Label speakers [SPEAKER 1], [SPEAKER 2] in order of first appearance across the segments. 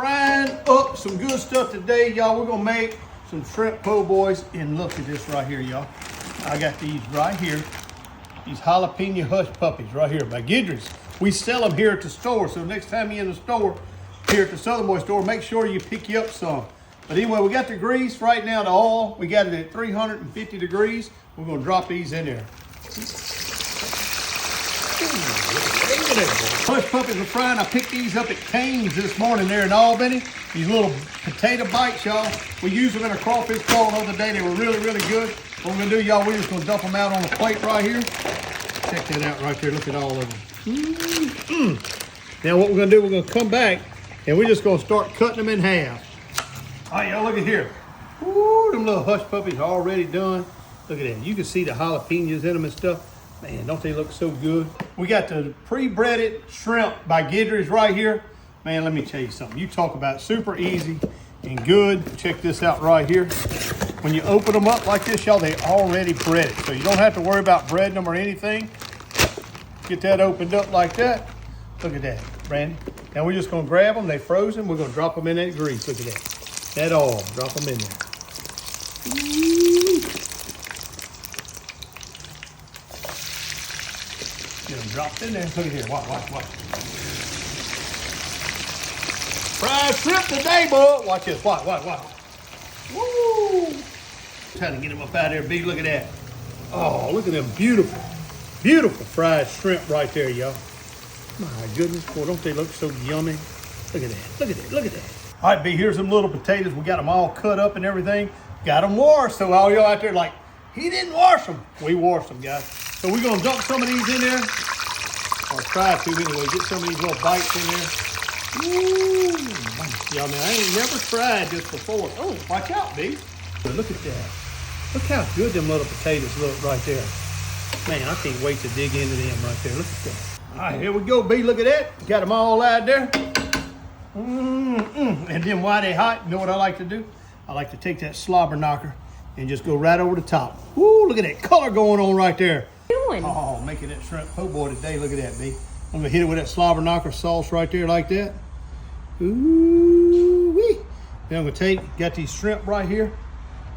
[SPEAKER 1] frying up some good stuff today, y'all. We're gonna make some shrimp po' boys, and look at this right here, y'all. I got these right here. These jalapeno hush puppies right here by Gidry's. We sell them here at the store, so next time you're in the store, here at the Southern Boy store, make sure you pick you up some. But anyway, we got the grease right now, the oil. We got it at 350 degrees. We're gonna drop these in there. Hush puppies are frying. I picked these up at Cane's this morning there in Albany. These little potato bites, y'all. We used them in a crawfish bowl the other day. They were really, really good. What we're gonna do, y'all, we're just gonna dump them out on a plate right here. Check that out right there. Look at all of them. Now what we're gonna do, we're gonna come back and we're just gonna start cutting them in half. All right, y'all, look at here. Ooh, them little hush puppies are already done. Look at that. You can see the jalapenos in them and stuff. Man, don't they look so good? We got the pre-breaded shrimp by Gidry's right here. Man, let me tell you something. You talk about super easy and good. Check this out right here. When you open them up like this, y'all, they already breaded. So you don't have to worry about breading them or anything. Get that opened up like that. Look at that, Brandon. Now we're just gonna grab them. They frozen. We're gonna drop them in that grease. Look at that. That all. Drop them in there. Get them dropped in there. Look at here. Watch. Fried shrimp today, bud. Watch this. Watch. Woo! Trying to get them up out of there, B. Look at that. Oh, look at them beautiful, beautiful fried shrimp right there, y'all. My goodness, boy, don't they look so yummy? Look at that. Look at that. All right, B, here's some little potatoes. We got them all cut up and everything. Got them washed. So all y'all out there like, he didn't wash them. We washed them, guys. So we're going to dump some of these in there. Or try to anyway. Get some of these little bites in there. Ooh. Y'all, man, I ain't never tried this before. Oh, watch out, B. But look at that. Look how good them little potatoes look right there. Man, I can't wait to dig into them right there. Look at that. All right, here we go, B. Look at that. Got them all out there. And then while they hot, you know what I like to do? I like to take that slobber knocker and just go right over the top. Woo, look at that color going on right there. Oh, making that shrimp po' boy today. Look at that, B. I'm gonna hit it with that slobber knocker sauce right there like that. Ooh wee. Then I'm gonna got these shrimp right here.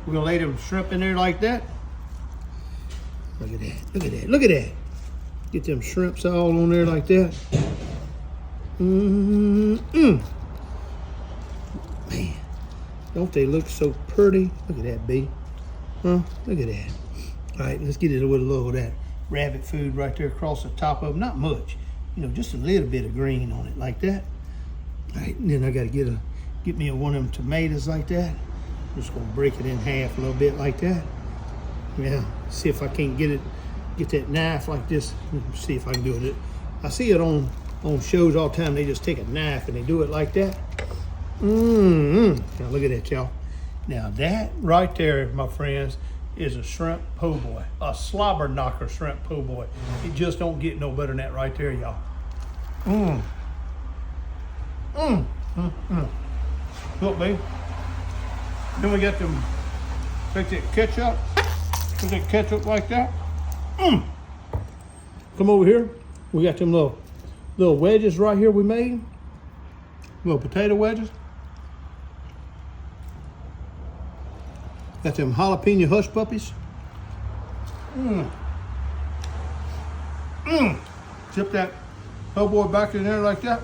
[SPEAKER 1] We're gonna lay them shrimp in there like that. Look at that. Get them shrimps all on there like that. Man, don't they look so pretty? Look at that, B. Huh? Look at that. All right, let's get it with a little of that rabbit food right there across the top of them. Not much, you know, just a little bit of green on it like that. All right, and then I gotta get me one of them tomatoes like that. I'm just gonna break it in half a little bit like that. Yeah, see if I can't get that knife like this. See if I can do it. I see it on shows all the time. They just take a knife and they do it like that. Now look at that, y'all. Now that right there, my friends, is a shrimp po' boy, a slobber knocker shrimp po' boy. It just don't get no better than that right there, y'all. Look, babe. Then we got them, take that ketchup, put that ketchup like that. Come over here. We got them little wedges right here we made. Little potato wedges. Got them jalapeno hush puppies. Tip that po' boy back in there like that.